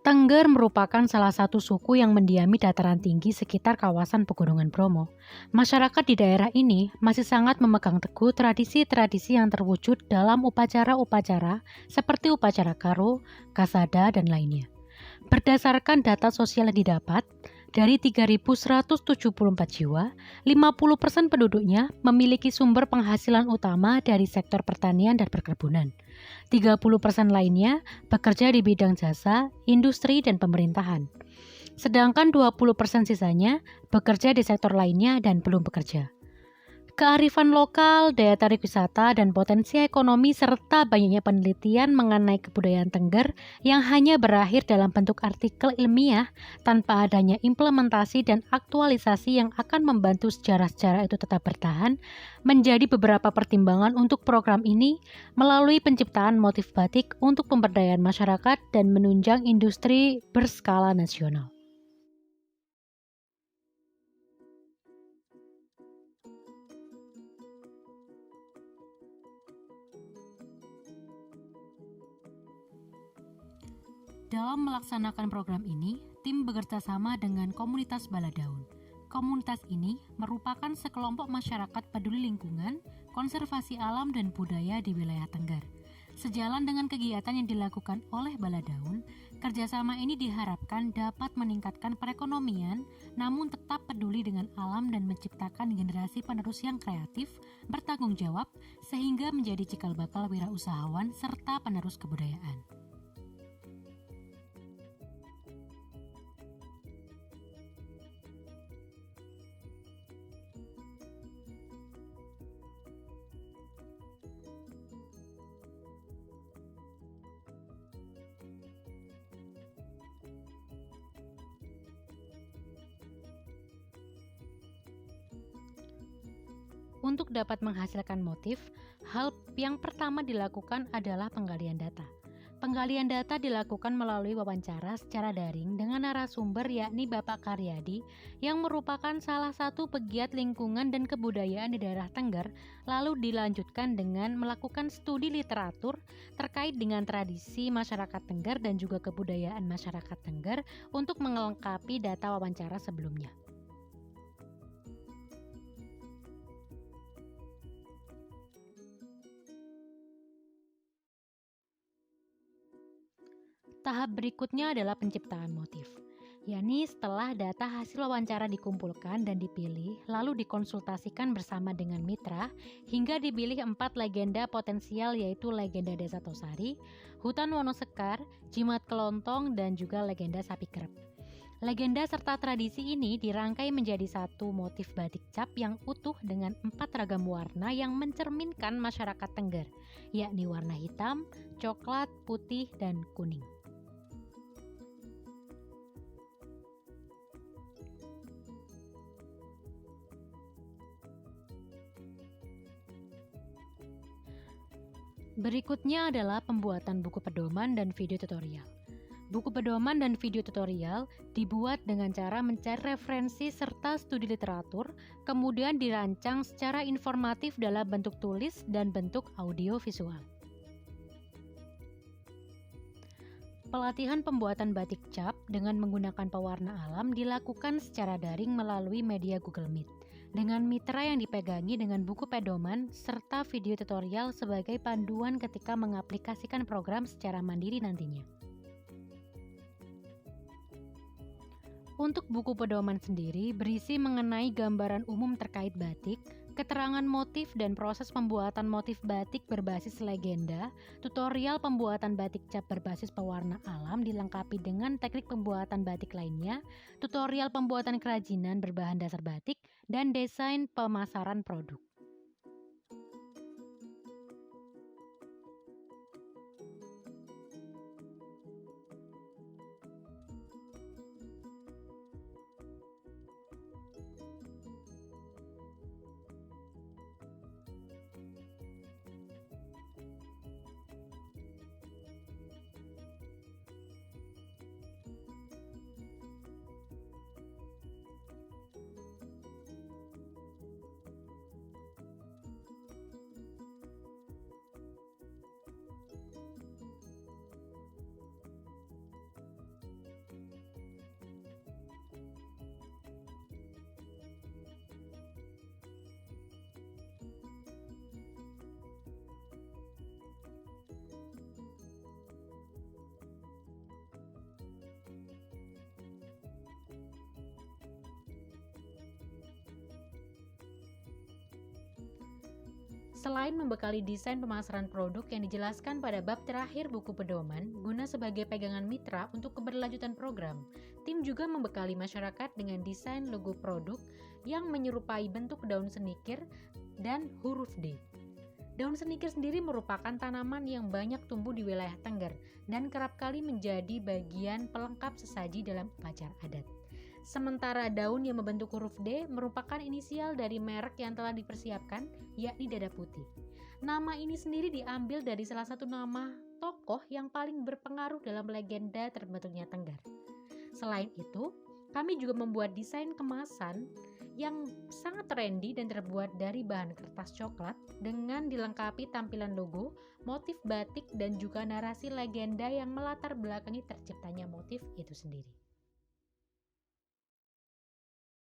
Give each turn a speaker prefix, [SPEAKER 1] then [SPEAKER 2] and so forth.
[SPEAKER 1] Tengger merupakan salah satu suku yang mendiami dataran tinggi sekitar kawasan Pegunungan Bromo. Masyarakat di daerah ini masih sangat memegang teguh tradisi-tradisi yang terwujud dalam upacara-upacara seperti upacara Karo, Kasada, dan lainnya. Berdasarkan data sosial yang didapat, dari 3.174 jiwa, 50% penduduknya memiliki sumber penghasilan utama dari sektor pertanian dan perkebunan. 30% lainnya bekerja di bidang jasa, industri, dan pemerintahan. Sedangkan 20% sisanya bekerja di sektor lainnya dan belum bekerja. Kearifan lokal, daya tarik wisata, dan potensi ekonomi serta banyaknya penelitian mengenai kebudayaan Tengger yang hanya berakhir dalam bentuk artikel ilmiah tanpa adanya implementasi dan aktualisasi yang akan membantu sejarah-sejarah itu tetap bertahan menjadi beberapa pertimbangan untuk program ini melalui penciptaan motif batik untuk pemberdayaan masyarakat dan menunjang industri berskala nasional. Dalam melaksanakan program ini, tim bekerja sama dengan komunitas Baladaun. Komunitas ini merupakan sekelompok masyarakat peduli lingkungan, konservasi alam dan budaya di wilayah Tengger. Sejalan dengan kegiatan yang dilakukan oleh Baladaun, kerjasama ini diharapkan dapat meningkatkan perekonomian, namun tetap peduli dengan alam dan menciptakan generasi penerus yang kreatif, bertanggung jawab, sehingga menjadi cikal bakal wirausahawan serta penerus kebudayaan. Untuk dapat menghasilkan motif, hal yang pertama dilakukan adalah penggalian data. Penggalian data dilakukan melalui wawancara secara daring dengan narasumber yakni Bapak Karyadi yang merupakan salah satu pegiat lingkungan dan kebudayaan di daerah Tengger, lalu dilanjutkan dengan melakukan studi literatur terkait dengan tradisi masyarakat Tengger dan juga kebudayaan masyarakat Tengger untuk melengkapi data wawancara sebelumnya. Tahap berikutnya adalah penciptaan motif, yakni setelah data hasil wawancara dikumpulkan dan dipilih, lalu dikonsultasikan bersama dengan mitra hingga dipilih 4 legenda potensial yaitu legenda Desa Tosari, Hutan Wonosekar, Jimat Kelontong, dan juga legenda Sapi Kerep. Legenda serta tradisi ini dirangkai menjadi satu motif batik cap yang utuh dengan 4 ragam warna yang mencerminkan masyarakat Tengger, yakni warna hitam, coklat, putih, dan kuning. Berikutnya adalah pembuatan buku pedoman dan video tutorial. Buku pedoman dan video tutorial dibuat dengan cara mencari referensi serta studi literatur, kemudian dirancang secara informatif dalam bentuk tulis dan bentuk audio visual. Pelatihan pembuatan batik cap dengan menggunakan pewarna alam dilakukan secara daring melalui media Google Meet, dengan mitra yang dipegangi dengan buku pedoman serta video tutorial sebagai panduan ketika mengaplikasikan program secara mandiri nantinya. Untuk buku pedoman sendiri berisi mengenai gambaran umum terkait batik, keterangan motif dan proses pembuatan motif batik berbasis legenda, tutorial pembuatan batik cap berbasis pewarna alam dilengkapi dengan teknik pembuatan batik lainnya, tutorial pembuatan kerajinan berbahan dasar batik, dan desain pemasaran produk. Selain membekali desain pemasaran produk yang dijelaskan pada bab terakhir buku pedoman, guna sebagai pegangan mitra untuk keberlanjutan program, tim juga membekali masyarakat dengan desain logo produk yang menyerupai bentuk daun senikir dan huruf D. Daun senikir sendiri merupakan tanaman yang banyak tumbuh di wilayah Tengger dan kerap kali menjadi bagian pelengkap sesaji dalam upacara adat. Sementara daun yang membentuk huruf D merupakan inisial dari merek yang telah dipersiapkan, yakni Dada Putih. Nama ini sendiri diambil dari salah satu nama tokoh yang paling berpengaruh dalam legenda terbentuknya Tengger. Selain itu, kami juga membuat desain kemasan yang sangat trendy dan terbuat dari bahan kertas coklat dengan dilengkapi tampilan logo, motif batik, dan juga narasi legenda yang melatar belakangi terciptanya motif itu sendiri.